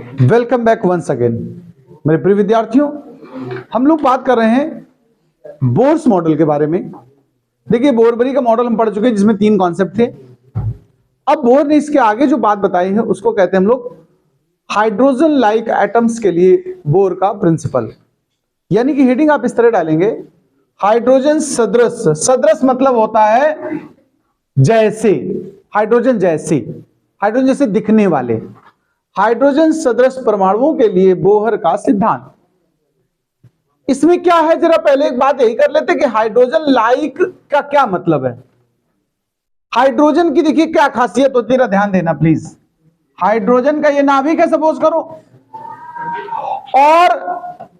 Welcome back once again मेरे प्रिय विद्यार्थियों। हम लोग बात कर रहे हैं बोर्स मॉडल के बारे में। देखिए, बोरबरी का मॉडल हम पढ़ चुके हैं जिसमें 3 कॉन्सेप्ट थे। अब बोर ने इसके आगे जो बात बताई है उसको कहते हैं हम लोग हाइड्रोजन लाइक एटम्स के लिए बोर का प्रिंसिपल। यानी कि हेडिंग आप इस तरह डालेंगे, हाइड्रोजन सदृश। सदृश मतलब होता है जैसे, हाइड्रोजन जैसे, हाइड्रोजन जैसे दिखने वाले, हाइड्रोजन सदृश परमाणुओं के लिए बोहर का सिद्धांत। इसमें क्या है, जरा पहले एक बात यही कर लेते कि हाइड्रोजन लाइक का क्या मतलब है। हाइड्रोजन की देखिए क्या खासियत होती है, ध्यान देना प्लीज। हाइड्रोजन का ये नाभिक है सपोज करो, और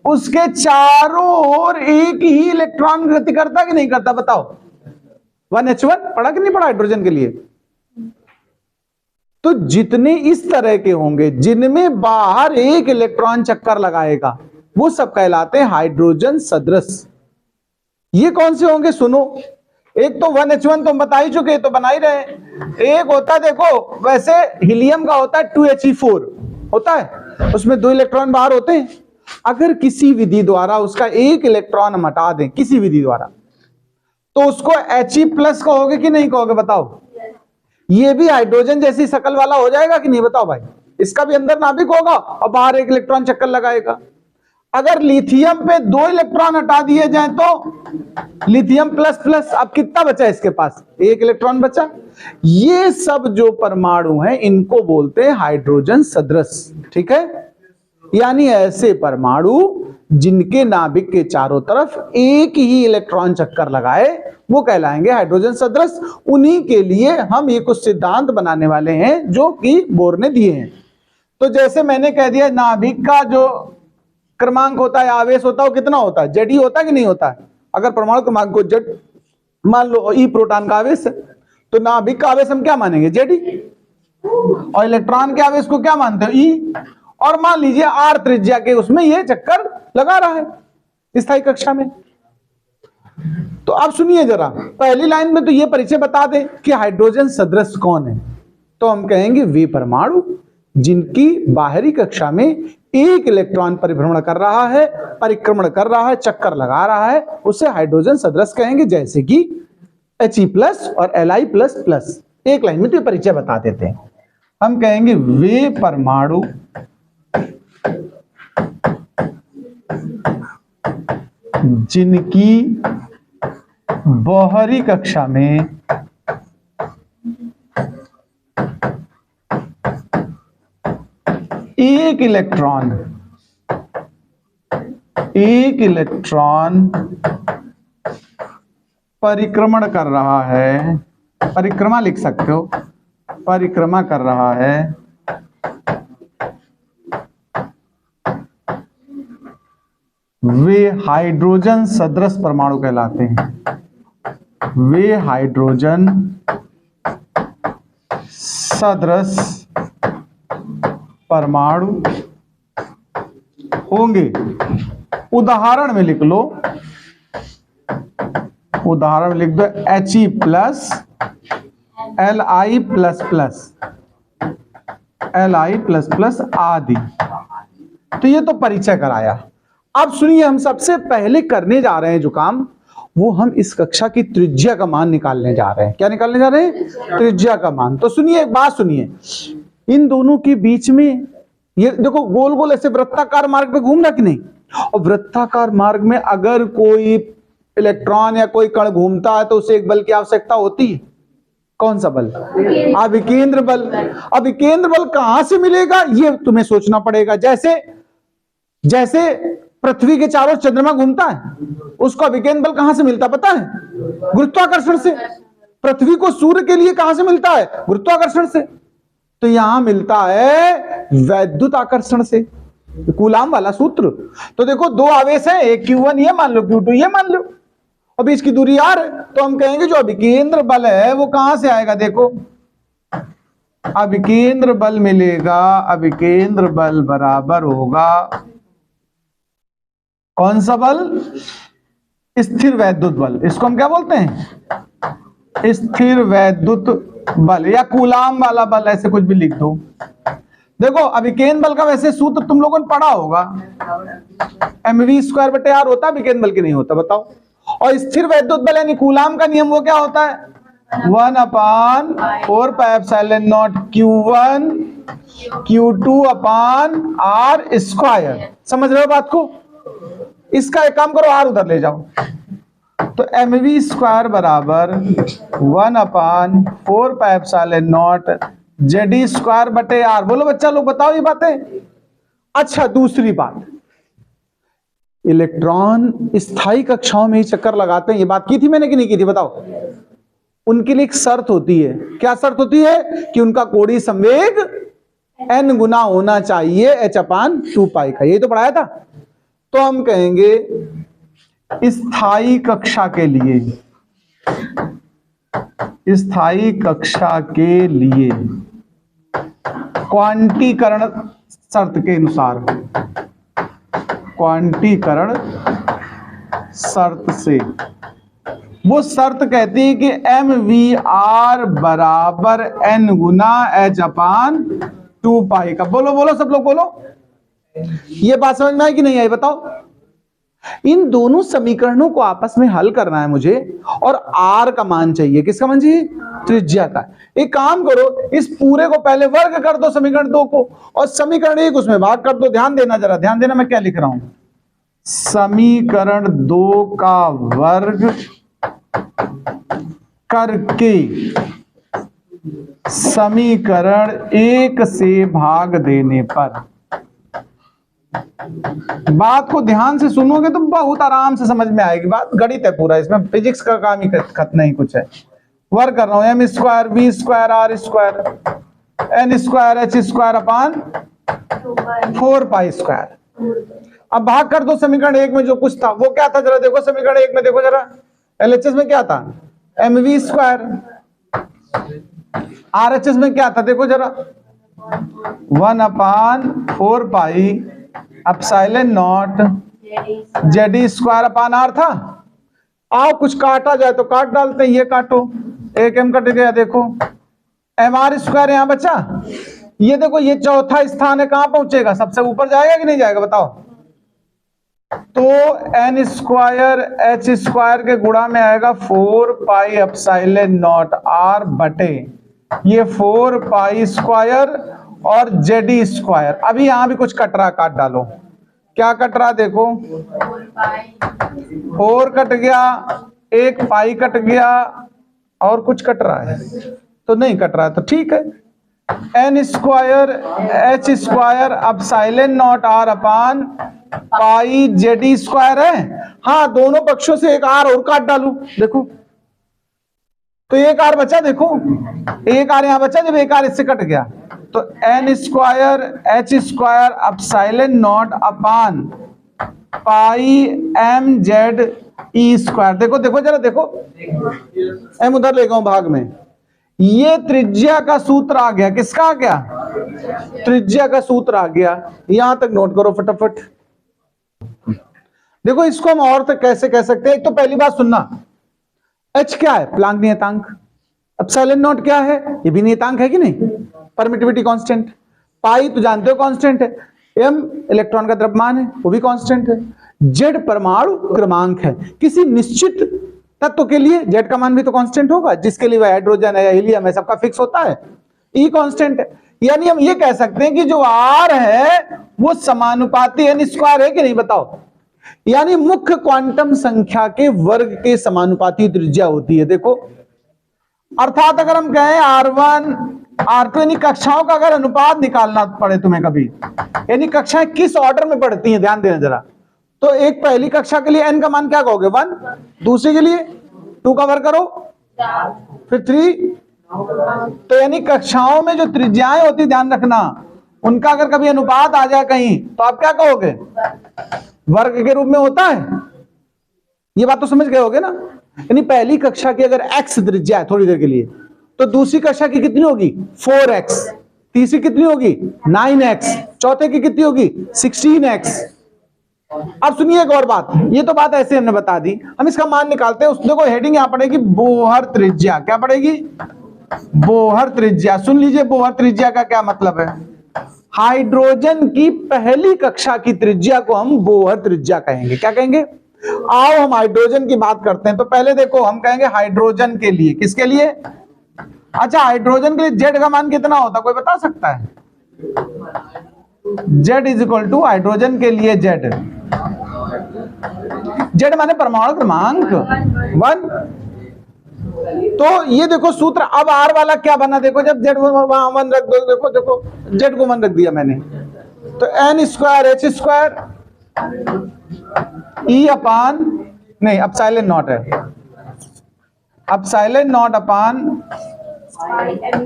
उसके चारों ओर एक ही इलेक्ट्रॉन गति करता कि नहीं करता, बताओ। 1H1 पढ़ा कि नहीं पढ़ा हाइड्रोजन के लिए? तो जितने इस तरह के होंगे जिनमें बाहर एक इलेक्ट्रॉन चक्कर लगाएगा वो सब कहलाते हैं हाइड्रोजन सदृश। ये कौन से होंगे सुनो। एक तो 1H1 तो हम बता ही चुके, तो बना ही रहे। एक होता है, देखो वैसे हीलियम का होता है 2He4 होता है, उसमें 2 इलेक्ट्रॉन बाहर होते हैं। अगर किसी विधि द्वारा उसका एक इलेक्ट्रॉन हम हटा दें किसी विधि द्वारा, तो उसको He+ कहोगे कि नहीं कहोगे, बताओ। ये भी हाइड्रोजन जैसी शकल वाला हो जाएगा कि नहीं, बताओ भाई। इसका भी अंदर नाभिक होगा और बाहर एक इलेक्ट्रॉन चक्कर लगाएगा। अगर लिथियम पे 2 इलेक्ट्रॉन हटा दिए जाएं तो लिथियम प्लस, अब कितना बचा इसके पास, एक इलेक्ट्रॉन बचा। ये सब जो परमाणु हैं इनको बोलते हैं हाइड्रोजन सदृश, ठीक है। यानी ऐसे परमाणु जिनके नाभिक के चारों तरफ एक ही इलेक्ट्रॉन चक्कर लगाए वो कहलाएंगे हाइड्रोजन सदृश। उन्हीं के लिए हम ये कुछ सिद्धांत बनाने वाले हैं जो कि बोर ने दिए हैं। तो जैसे मैंने कह दिया, नाभिक का जो क्रमांक होता है, आवेश होता है, वो कितना होता है, जेड ही होता है कि नहीं होता है। अगर परमाणु क्रमांक को जेड मान लो, ई प्रोटॉन का आवेश है, तो नाभिक का आवेश हम क्या मानेंगे, जेड ही। और इलेक्ट्रॉन के आवेश को क्या मानते हो, ई। और मान लीजिए आर त्रिज्या के उसमें ये चक्कर लगा रहा है स्थायी कक्षा में। तो आप सुनिए जरा, पहली लाइन में तो ये परिचय बता दें कि हाइड्रोजन सदृश कौन है। तो हम कहेंगे वे परमाणु जिनकी बाहरी कक्षा में एक इलेक्ट्रॉन परिक्रमण कर रहा है, चक्कर लगा रहा है, उसे हाइड्रोजन सदृश कहेंगे। जैसे कि He+ और Li++। एक लाइन में तो परिचय बता देते हैं। हम कहेंगे वे परमाणु जिनकी बाहरी कक्षा में एक इलेक्ट्रॉन परिक्रमण कर रहा है, परिक्रमा लिख सकते हो, परिक्रमा कर रहा है, वे हाइड्रोजन सदृश परमाणु कहलाते हैं। वे हाइड्रोजन सदृश परमाणु होंगे। उदाहरण में लिख लो, उदाहरण में लिख दो He+, Li++, आदि। तो ये तो परिचय कराया। अब सुनिए, हम सबसे पहले करने जा रहे हैं जो काम, वो हम इस कक्षा की त्रिज्या का मान निकालने जा रहे हैं। क्या निकालने जा रहे हैं, त्रिज्या का मान। तो सुनिए, एक बात सुनिए, इन दोनों के बीच में ये देखो गोल गोल ऐसे वृत्ताकार मार्ग पे घूम रहा कि नहीं। और वृत्ताकार मार्ग में अगर कोई इलेक्ट्रॉन या कोई कण घूमता है तो उसे एक बल की आवश्यकता होती है। कौन सा बल, अभिकेंद्र बल। अभिकेंद्र बल कहां से मिलेगा ये तुम्हें सोचना पड़ेगा। जैसे पृथ्वी के चारों चंद्रमा घूमता है, उसको अभिकेंद्र बल कहां से मिलता पता है, गुरुत्वाकर्षण से। पृथ्वी को सूर्य के लिए कहां से मिलता है, गुरुत्वाकर्षण से। तो यहां मिलता है वैद्युत आकर्षण से, कूलाम वाला सूत्र। तो देखो 2 आवेश है, एक Q1 ये मान लो, Q2 ये मान लो, और बीच की दूरी r है। तो हम कहेंगे जो अभिकेंद्र बल है वो कहां से आएगा, देखो अभिकेंद्र बल मिलेगा, अभिकेंद्र बल बराबर होगा कौन सा बल, स्थिर वैद्युत बल। इसको हम क्या बोलते हैं, स्थिर वैद्युत बल या कूलाम वाला बल, ऐसे कुछ भी लिख दो। देखो अभिकेंद्र बल का वैसे सूत्र तुम लोगों ने पढ़ा होगा, mv² होता है, अभिकेंद्र बल की नहीं होता, बताओ। और स्थिर वैद्युत बल यानी कूलाम का नियम वो क्या होता है, 1/4πε0 Q1 Q2/r²। समझ रहे हो बात को? इसका एक काम करो, आर उधर ले जाओ, तो mv² बराबर 1/4πε0 Ze²/r। बोलो बच्चा लोग, बताओ ये बातें। अच्छा दूसरी बात, इलेक्ट्रॉन स्थायी कक्षाओं में ही चक्कर लगाते हैं, ये बात की थी मैंने कि नहीं की थी, बताओ। उनके लिए एक शर्त होती है, क्या शर्त होती है, कि उनका कोणीय संवेग n गुना होना चाहिए h/2π का, यही तो पढ़ाया था। तो हम कहेंगे स्थायी कक्षा के लिए, स्थायी कक्षा के लिए क्वांटीकरण शर्त के अनुसार, क्वांटीकरण शर्त से, वो शर्त कहती है कि mvr बराबर n गुना h/2π का। बोलो बोलो सब लोग बोलो, ये बात समझ में आई कि नहीं आई, बताओ। इन दोनों समीकरणों को आपस में हल करना है मुझे, और r का मान चाहिए, किसका मान चाहिए, त्रिज्या का। एक काम करो, इस पूरे को पहले वर्ग कर दो समीकरण 2 को, और समीकरण 1 उसमें भाग कर दो। ध्यान देना, जरा ध्यान देना मैं क्या लिख रहा हूं, समीकरण 2 का वर्ग करके समीकरण 1 से भाग देने पर। बात को ध्यान से सुनोगे तो बहुत आराम से समझ में आएगी बात, गणित है पूरा, इसमें फिजिक्स का काम ही खत्म नहीं कुछ है। वर्ग कर रहा हूं, m² v² r² n² h²/4π²। अब भाग कर दो समीकरण 1 में, जो कुछ था वो क्या था, जरा देखो समीकरण 1 में, देखो जरा LHS में क्या था, mv², RHS में क्या था, देखो जरा 1/4πε0 Ze²/r था। आओ कुछ काटा जाए तो काट डालते हैं, ये काटो, एक m कट गया, देखो mr² यहां बचा, ये देखो ये चौथा स्थान है, कहां पहुंचेगा, सबसे ऊपर जाएगा कि नहीं जाएगा, बताओ। तो n² h² के गुणा में आएगा 4πε0 r बटे ये 4π² और Ze²। अभी यहां भी कुछ कट रहा, काट डालो, क्या कट रहा देखो, 4 कट गया, एक पाई कट गया, और कुछ कट रहा है तो नहीं कट रहा, तो ठीक है। n² h²/0 r/π Ze² है। हाँ, दोनों पक्षों से एक r और काट डालू, देखो तो एक r बचा, देखो एक r यहां बचा, जब एक r इससे कट गया तो n² h²/π mze²। देखो देखो जरा देखो, m उधर ले गया भाग में, ये त्रिज्या का सूत्र आ गया, किसका आ गया, त्रिज्या का सूत्र आ गया। यहां तक नोट करो फटाफट। देखो इसको हम और तक कैसे कह सकते हैं, एक तो पहली बात सुनना, h क्या है, प्लांक नियतांक। ε0 क्या है, ये भी नियतांक है कि नहीं, परमिटिविटी कांस्टेंट। पाई तो जानते हो कांस्टेंट है, m इलेक्ट्रॉन का द्रव्यमान है, वो भी कांस्टेंट है। z परमाणु क्रमांक है, किसी निश्चित तत्व के लिए z का मान भी तो कांस्टेंट होगा, जिसके लिए वह हाइड्रोजन है या हीलियम है सबका फिक्स होता है, e कांस्टेंट है। यानी हम ये कह सकते हैं कि जो r है वो समानुपाती n² है कि नहीं, बताओ। यानी मुख्य क्वांटम संख्या के वर्ग के समानुपाती त्रिज्या होती है, देखो। अर्थात अगर हम कहें R1 R2 यानी कक्षाओं का अगर अनुपात निकालना पड़े तुम्हें कभी, यानी कक्षाएं किस ऑर्डर में पढ़ती हैं, ध्यान देना जरा, तो एक पहली कक्षा के लिए n का मान क्या कहोगे, 1, दूसरी के लिए 2 का वर्ग करो, फिर 3, तो यानी कक्षाओं में जो त्रिज्याएं होती, ध्यान रखना, उनका अगर कभी अनुपात आ जाए कहीं तो आप क्या कहोगे, वर्ग के रूप में होता है। ये बात तो समझ गए होगे ना। यानी पहली कक्षा की अगर x त्रिज्या है थोड़ी देर के लिए, तो दूसरी कक्षा की कितनी होगी, 4x, तीसरी कितनी होगी, 9x, चौथे की कितनी होगी, 16x। अब सुनिए एक और बात, ये तो बात ऐसे हमने बता दी, हम इसका मान निकालते हैं। उसको हेडिंग यहां पड़ेगी बोहर त्रिज्या, क्या पड़ेगी, बोहर त्रिज्या। सुन लीजिए बोहर त्रिज्या का क्या मतलब है। हाइड्रोजन की पहली कक्षा की त्रिज्या को हम बोहर त्रिज्या कहेंगे। क्या कहेंगे? आओ हम हाइड्रोजन की बात करते हैं। तो पहले देखो हम कहेंगे हाइड्रोजन के लिए, किसके लिए? अच्छा, हाइड्रोजन के लिए जेड का मान कितना होता है, कोई बता सकता है? Z is equal to, hydrogen के लिए जेड, जेड माने परमाणु क्रमांक 1। तो ये देखो सूत्र। अब आर वाला क्या बना, देखो जब जेड वहां 1 रख दो, देखो देखो जेड को 1 रख दिया मैंने, तो एन स्क्वायर एच स्क्वायर ई अपान, नहीं अपसाइलन नॉट है, epsilon not upon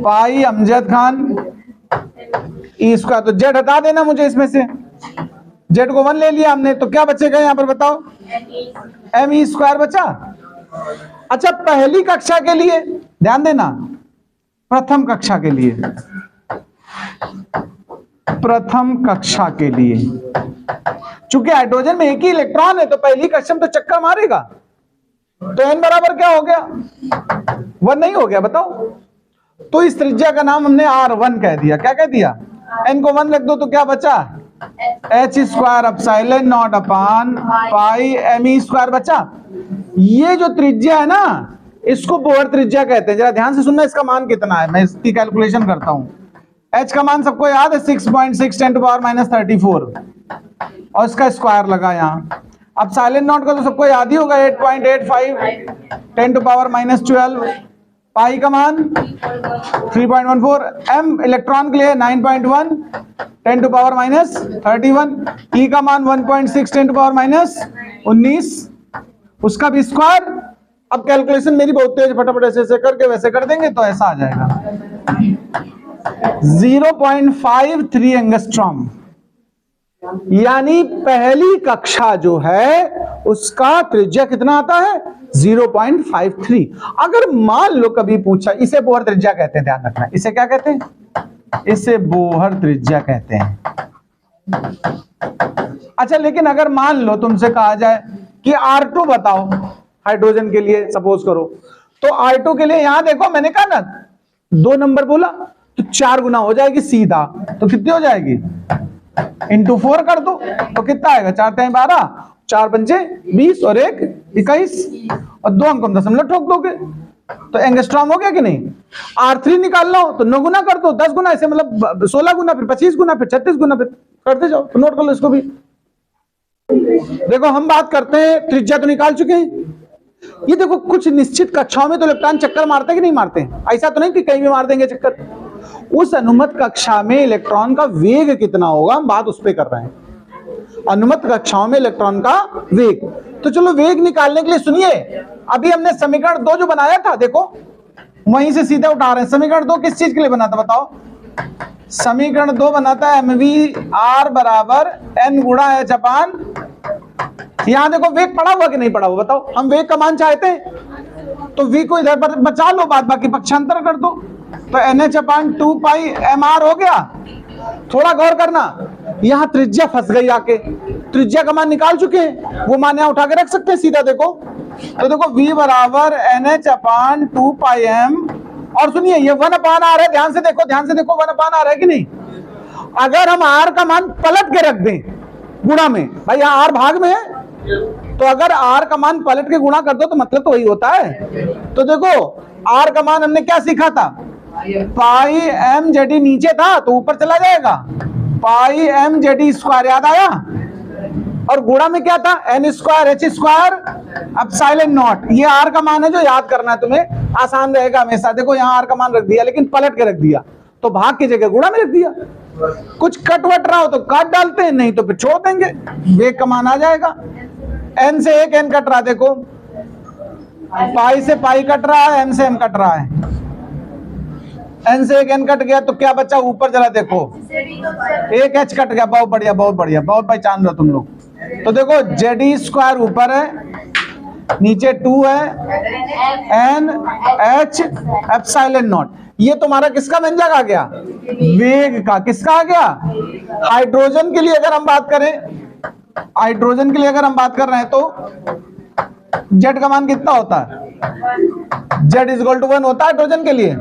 pi Amjad Khan E square. तो जेड हटा देना मुझे इसमें से, जेड को 1 ले लिया हमने, तो क्या बचेगा यहां पर बताओ? एम ई स्क्वायर बचा। अच्छा, पहली कक्षा के लिए ध्यान देना, प्रथम कक्षा के लिए, प्रथम कक्षा के लिए चूंकि हाइड्रोजन में एक ही इलेक्ट्रॉन है तो पहली कक्षा में तो चक्कर मारेगा, तो एन बराबर क्या हो गया? 1 नहीं हो गया, बताओ। तो इस त्रिज्या का नाम हमने R1 कह दिया। क्या कह दिया? एन को 1 रख दो तो क्या बचा? H square epsilon not upon pi M E square बचा। ये जो त्रिज्या है ना, इसको बोहर त्रिज्या कहते हैं। जरा ध्यान से सुनना, इसका मान कितना है, मैं इसकी कैलकुलेशन करता हूं। एच का मान सबको याद है, 6.6 10 to power -34, और इसका स्क्वायर लगा यहां। अब साइलेंट नॉट का तो सबको याद ही होगा, 8.85 10 to power -12, पाई का मान 3.14, एम इलेक्ट्रॉन के लिए 9.1 10 to power -31, ई का मान 1.6 10 to power -19, उसका भी स्क्वायर। अब कैलकुलेशन मेरी बहुत तेज, फटाफट ऐसे करके वैसे कर देंगे तो ऐसा आ जाएगा 0.53 एंगस्ट्रॉम। यानी पहली कक्षा जो है उसका त्रिज्या कितना आता है? 0.53। अगर मान लो कभी पूछा, इसे बोहर त्रिज्या कहते हैं, ध्यान रखना। इसे क्या कहते हैं? इसे बोहर त्रिज्या कहते हैं। अच्छा, लेकिन अगर मान लो तुमसे कहा जाए कि R2 बताओ हाइड्रोजन के लिए, सपोज करो, तो R2 के लिए यहां देखो, मैंने कहा ना 2 नंबर बोला तो 4 गुना हो जाएगी सीधा। तो कितनी हो जाएगी? इंटू 4 कर दो तो कितना आएगा? 4 3 12, 4 पंचे 20 और 1 21, और 2 अंक दशमलव ठोक दोगे तो एंगस्ट्रॉम हो गया कि नहीं? R3 निकालना हो तो 9 गुना कर दो, 10 गुना, ऐसे मतलब 16 गुना, फिर 25 गुना, फिर 36 गुना, फिर करते जाओ। तो नोट कर लो इसको भी। देखो हम बात करते हैं, त्रिज्या तो निकाल चुके हैं। ये देखो कुछ निश्चित कक्षाओं में तो इलेक्ट्रॉन चक्कर मारते कि नहीं मारते? ऐसा तो नहीं कि कहीं भी मार देंगे चक्कर। उस अनुमत कक्षा में इलेक्ट्रॉन का वेग कितना होगा, हम बात उस पर कर रहे हैं। अनुमत कक्षाओं में इलेक्ट्रॉन का वेग। तो चलो वेग निकालने के लिए सुनिए, अभी हमने समीकरण 2 जो बनाया था, देखो वहीं से सीधे उठा रहे हैं। समीकरण 2 किस चीज के लिए बना था बताओ? समीकरण 2 बनाता है mv r बराबर n गुणा h अपान, यहां देखो वेग पड़ा हुआ कि नहीं पड़ा हुआ बताओ? हम वेग का मान चाहते हैं तो v को इधर पर बचा लो, बाद बाकी पक्षांतर कर दो, तो NH अपान 2 पाई mr हो गया। थोड़ा गौर करना, यहां त्रिज्या फंस गई आके, त्रिज्या का मान निकाल चुके हैं, वो मान यहां उठा के रख सकते हैं सीधा। देखो तो देखो v बराबर NH अपान 2 पाई m, और सुनिए ये 1 अपान r है, ध्यान से देखो, ध्यान से देखो 1 अपान r है कि नहीं? अगर हम r का मान पलट के रख दें गुणा में, भाई यहाँ r भाग में है, तो अगर r का मान पलट के गुणा कर दो तो मतलब तो वही होता है। तो देखो r का मान हमने क्या सीखा था? पाई m जेडी नीचे था तो ऊपर चला जाएगा, पाई m जेडी स्क्वायर याद आया, और गुणा में क्या था? n square H square epsilon not. ये r का मान है जो याद करना है तुम्हें, आसान रहेगा हमेशा। देखो यहाँ r का मान रख दिया, लेकिन पलट के रख दिया, तो भाग की जगह गुणा में रख दिया। कुछ कट वट रहा हो तो काट डालते हैं, नहीं तो फिर छोड़ देंगे, वेग का मान आ जाएगा। n से एक n कट रहा, देखो पाई से पाई कट रहा है, m से m कट रहा है, n से एक n कट गया तो क्या बचा? ऊपर जरा देखो एक h कट गया, बहुत बढ़िया बहुत बढ़िया, बहुत पहचान रहे तुम लोग। तो देखो जेडी स्क्वायर ऊपर है, नीचे 2 है, n h एप्सिलॉन नॉट। ये तुम्हारा किसका व्यंजक आ गया? वेग का। किसका आ गया? हाइड्रोजन के लिए अगर हम बात करें, हाइड्रोजन के लिए अगर हम बात कर रहे हैं तो जेड का मान कितना होता है? जेड इज इक्वल टू 1 होता है हाइड्रोजन के लिए।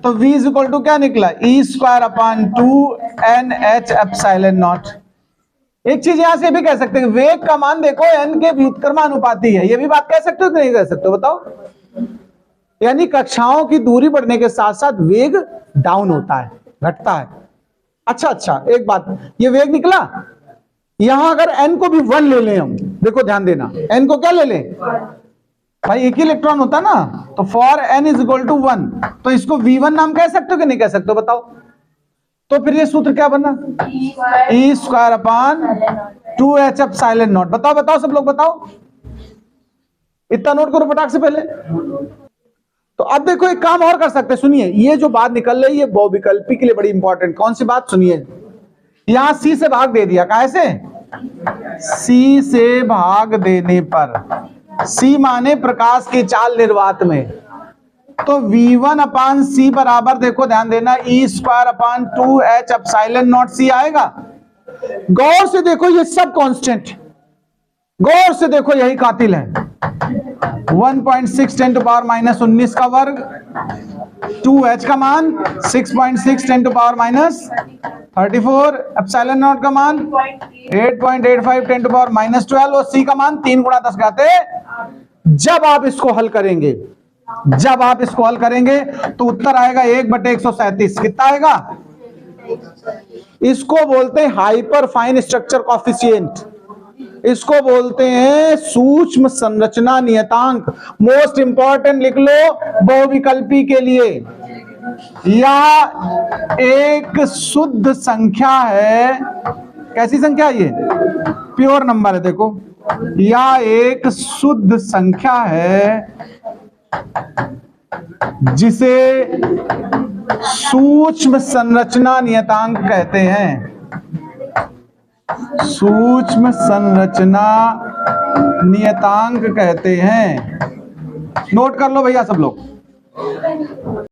तो v इज इक्वल टू क्या निकला, E square upon 2NH epsilon naught. एक चीज यहां से भी कह सकते हैं, वेग का मान देखो n के व्युत्क्रमानुपाती है, ये भी बात कह सकते हो कि नहीं कह सकते हो, बताओ। यानी कक्षाओं की दूरी बढ़ने के साथ साथ वेग डाउन होता है, घटता है। अच्छा, एक बात, ये वेग निकला, यहां अगर n को भी 1 ले लें हम, देखो ध्यान देना, n को क्या ले लें भाई, एक ही इलेक्ट्रॉन होता ना, तो for n is equal to 1, तो इसको v1 नाम कह सकते हो कि नहीं कह सकते हो, बताओ। तो फिर ये सूत्र क्या बना, E square upon 2H epsilon naught. बताओ सब लोग बताओ, इतना नोट करो फटाक से पहले। तो अब देखो एक काम और कर सकते हैं, सुनिए, ये जो बात निकल रही है बहुविकल्पी के लिए बड़ी इंपॉर्टेंट, कौन सी बात, सुनिए। यहां C से भाग दे दिया, कैसे, C से भाग देने पर, C माने प्रकाश की चाल निर्वात में, तो V1 अपान C बराबर, देखो ध्यान देना, E square upon 2H epsilon naught C आएगा। गौर से देखो ये सब कांस्टेंट, गौर से देखो यही कातिल है। 1.6 10 टू पावर माइनस 19 का वर्ग, 2H का मान 6.6 10 to power minus 34, epsilon naught का मान 8.85 10 टू पावर माइनस 12, और C का मान 3 गुणा 10 घाते। जब आप इसको हल करेंगे तो उत्तर आएगा 1/137। कितना आएगा, इसको बोलते हैं हाइपर फाइन स्ट्रक्चर कॉफिशिएंट, इसको बोलते हैं सूक्ष्म संरचना नियतांक। मोस्ट इंपॉर्टेंट लिख लो बहुविकल्पी के लिए, यह एक शुद्ध संख्या है। कैसी संख्या, ये प्योर नंबर है, देखो यह एक शुद्ध संख्या है जिसे सूक्ष्म संरचना नियतांक कहते हैं, सूक्ष्म संरचना नियतांक कहते हैं। नोट कर लो भैया सब लोग।